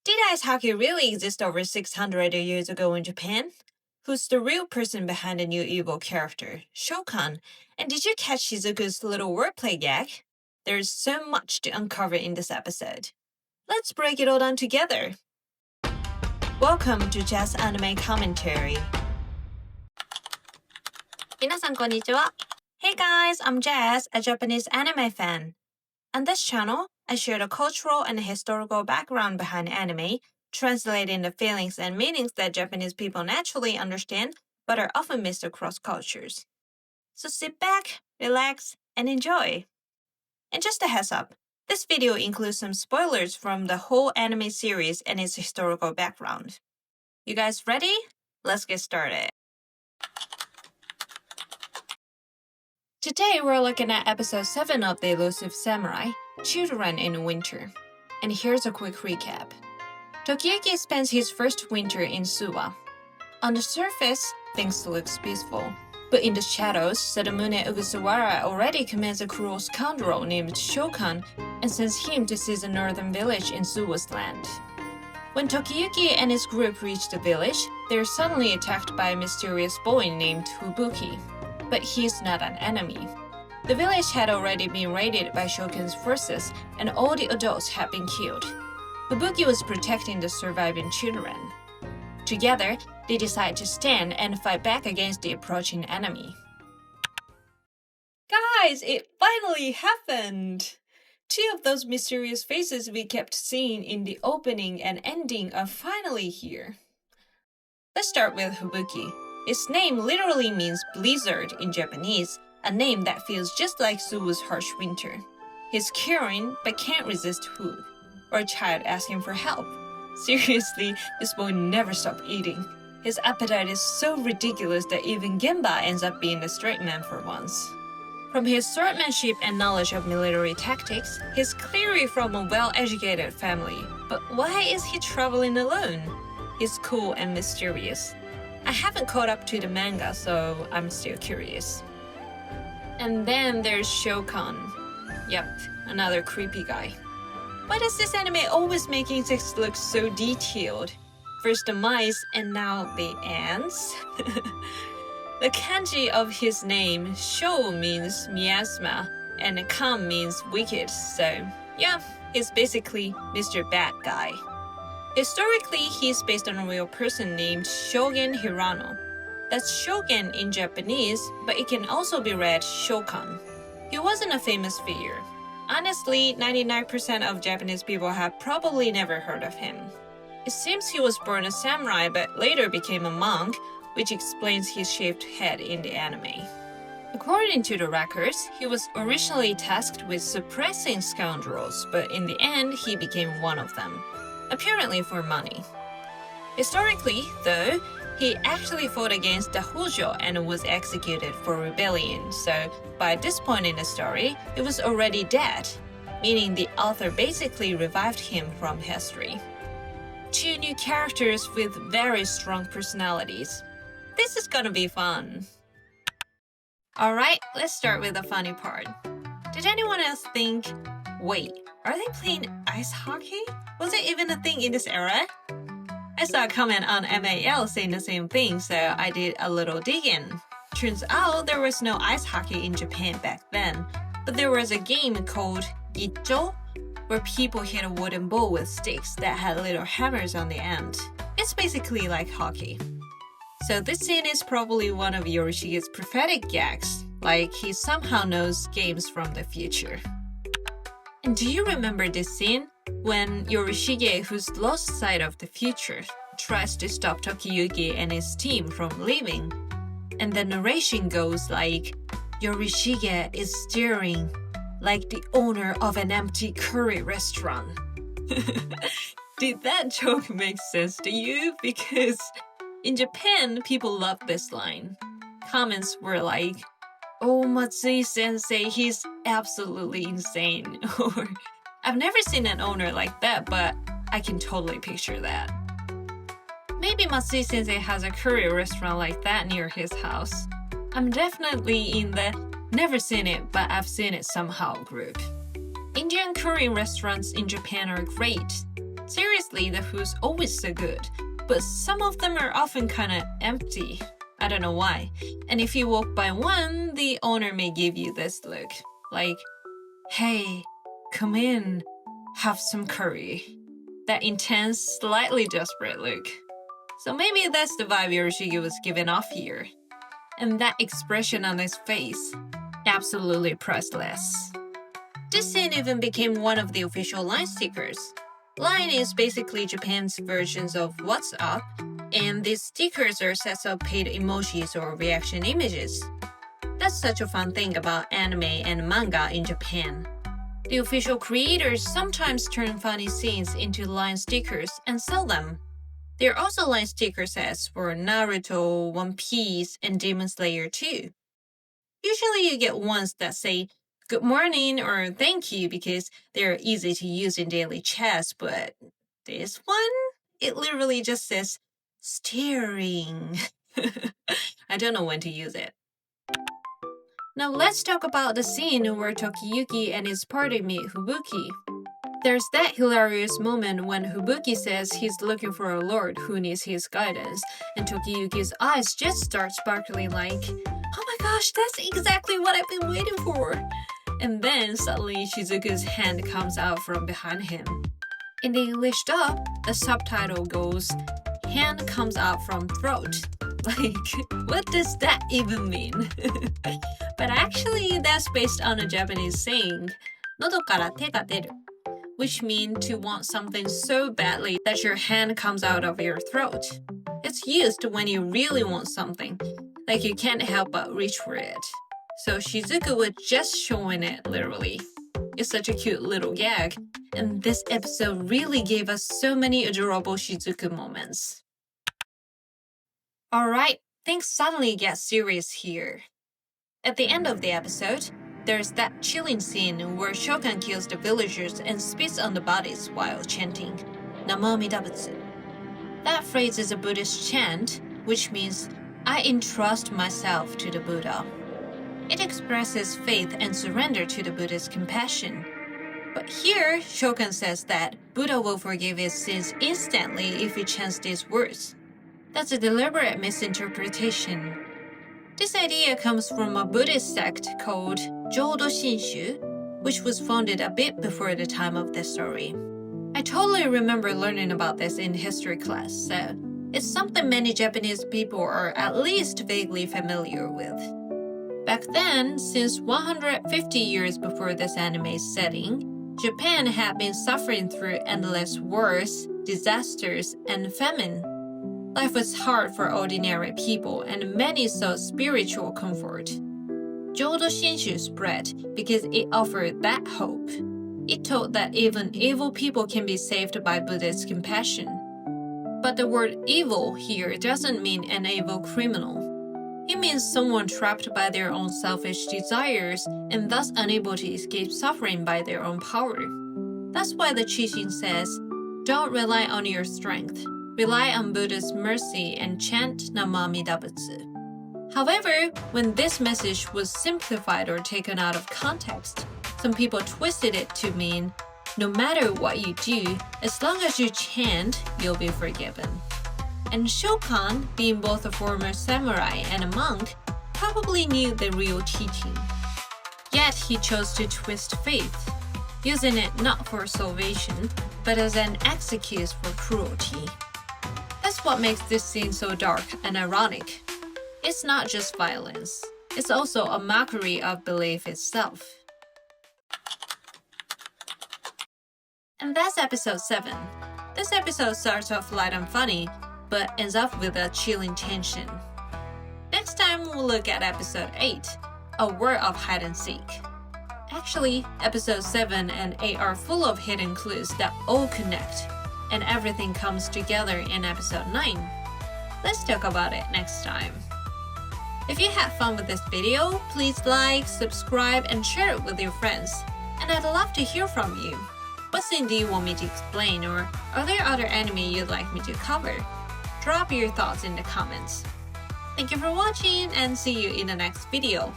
Did ice hockey really exist over 600 years ago in Japan? Who's the real person behind the new evil character, Shokan? And did you catch Shizuku's little wordplay gag? There's so much to uncover in this episode. Let's break it all down together. Welcome to Jas Anime Commentary. 皆さんこんにちは. Hey guys, I'm Jas, a Japanese anime fan. On this channel, I share the cultural and historical background behind anime, translating the feelings and meanings that Japanese people naturally understand but are often missed across cultures. So sit back, relax, and enjoy. And just a heads up, this video includes some spoilers from the whole anime series and its historical background. You guys ready? Let's get started. Today we're looking at episode 7 of the Elusive Samurai, Children in Winter. And here's a quick recap. Tokiyuki spends his first winter in Suwa. On the surface, things look peaceful. But in the shadows, Sadamune Ogasawara already commands a cruel scoundrel named Shokan and sends him to seize a northern village in Suwa's land. When Tokiyuki and his group reach the village, they are suddenly attacked by a mysterious boy named Fubuki. But he is not an enemy. The village had already been raided by Shokan's forces, and all the adults had been killed. Fubuki was protecting the surviving children. Together, they decide to stand and fight back against the approaching enemy. Guys, it finally happened! 2 of those mysterious faces we kept seeing in the opening and ending are finally here. Let's start with Fubuki. His name literally means blizzard in Japanese, a name that feels just like Suwa's harsh winter. He's caring but can't resist food, or a child asking for help. Seriously, this boy never stopped eating. His appetite is so ridiculous that even Gemba ends up being a straight man for once. From his swordsmanship and knowledge of military tactics, he's clearly from a well-educated family. But why is he traveling alone? He's cool and mysterious. I haven't caught up to the manga, so I'm still curious. And then there's Shokan. Yep, another creepy guy. Why does this anime always make insects look so detailed? First the mice, and now the ants? The kanji of his name, Sho, means miasma, and Kan means wicked, so yeah, he's basically Mr. Bad Guy. Historically, he's based on a real person named Shogun Hirano. That's Shogun in Japanese, but it can also be read Shokan. He wasn't a famous figure. Honestly, 99% of Japanese people have probably never heard of him. It seems he was born a samurai but later became a monk, which explains his shaved head in the anime. According to the records, he was originally tasked with suppressing scoundrels, but in the end, he became one of them. Apparently for money. Historically, though, he actually fought against the Hojo and was executed for rebellion, so by this point in the story, he was already dead, meaning the author basically revived him from history. 2 new characters with very strong personalities. This is gonna be fun. Alright, let's start with the funny part. Did anyone else think, wait, are they playing ice hockey? Was it even a thing in this era? I saw a comment on MAL saying the same thing, so I did a little digging. Turns out there was no ice hockey in Japan back then, but there was a game called Gitcho, where people hit a wooden ball with sticks that had little hammers on the end. It's basically like hockey. So this scene is probably one of Yorishige's prophetic gags, like he somehow knows games from the future. And do you remember this scene? When Yorishige, who's lost sight of the future, tries to stop Tokiyuki and his team from leaving. And the narration goes like, Yorishige is staring like the owner of an empty curry restaurant. Did that joke make sense to you? Because in Japan, people love this line. Comments were like, oh, Matsui-sensei, he's absolutely insane. Or, I've never seen an owner like that, but I can totally picture that. Maybe Matsui-sensei has a curry restaurant like that near his house. I'm definitely in the never seen it, but I've seen it somehow group. Indian curry restaurants in Japan are great. Seriously, the food's always so good, but some of them are often kinda empty. I don't know why. And if you walk by one, the owner may give you this look. Like, hey, come in, have some curry. That intense, slightly desperate look. So maybe that's the vibe Yorishige was giving off here. And that expression on his face, absolutely priceless. This scene even became one of the official line stickers. Line is basically Japan's versions of What's Up, and these stickers are sets of paid emojis or reaction images. That's such a fun thing about anime and manga in Japan. The official creators sometimes turn funny scenes into line stickers and sell them. There are also line sticker sets for Naruto, One Piece, and Demon Slayer too. Usually you get ones that say good morning or thank you because they're easy to use in daily chats, but this one, it literally just says staring. I don't know when to use it. Now let's talk about the scene where Tokiyuki and his party meet Fubuki. There's that hilarious moment when Fubuki says he's looking for a lord who needs his guidance, and Tokiyuki's eyes just start sparkling like, oh my gosh, that's exactly what I've been waiting for! And then suddenly Shizuku's hand comes out from behind him. In the English dub, the subtitle goes, hand comes out from throat. Like, what does that even mean? But actually, that's based on a Japanese saying, 喉から手が出る, which means to want something so badly that your hand comes out of your throat. It's used when you really want something, like you can't help but reach for it. So Shizuku was just showing it literally. It's such a cute little gag, and this episode really gave us so many adorable Shizuku moments. Alright, things suddenly get serious here. At the end of the episode, there's that chilling scene where Shokan kills the villagers and spits on the bodies while chanting Namo Midabutsu. That phrase is a Buddhist chant, which means I entrust myself to the Buddha. It expresses faith and surrender to the Buddha's compassion. But here, Shokan says that Buddha will forgive his sins instantly if he chants these words. That's a deliberate misinterpretation. This idea comes from a Buddhist sect called Jodo Shinshu, which was founded a bit before the time of this story. I totally remember learning about this in history class, so it's something many Japanese people are at least vaguely familiar with. Back then, since 150 years before this anime's setting, Japan had been suffering through endless wars, disasters, and famine. Life was hard for ordinary people, and many sought spiritual comfort. Jodo Shinshu spread because it offered that hope. It taught that even evil people can be saved by Buddha's compassion. But the word evil here doesn't mean an evil criminal. It means someone trapped by their own selfish desires and thus unable to escape suffering by their own power. That's why the Chishin says, don't rely on your strength. Rely on Buddha's mercy and chant Namo Midabutsu. However, when this message was simplified or taken out of context, some people twisted it to mean, no matter what you do, as long as you chant, you'll be forgiven. And Shokan, being both a former samurai and a monk, probably knew the real teaching. Yet he chose to twist faith, using it not for salvation, but as an excuse for cruelty. That's what makes this scene so dark and ironic. It's not just violence, it's also a mockery of belief itself. And that's episode 7. This episode starts off light and funny, but ends up with a chilling tension. Next time we'll look at episode 8, A War of Hide and Seek. Actually, episodes 7 and 8 are full of hidden clues that all connect, and everything comes together in episode 9. Let's talk about it next time. If you had fun with this video, please like, subscribe, and share it with your friends. And I'd love to hear from you. What scene do you want me to explain, or are there other anime you'd like me to cover? Drop your thoughts in the comments. Thank you for watching, and see you in the next video.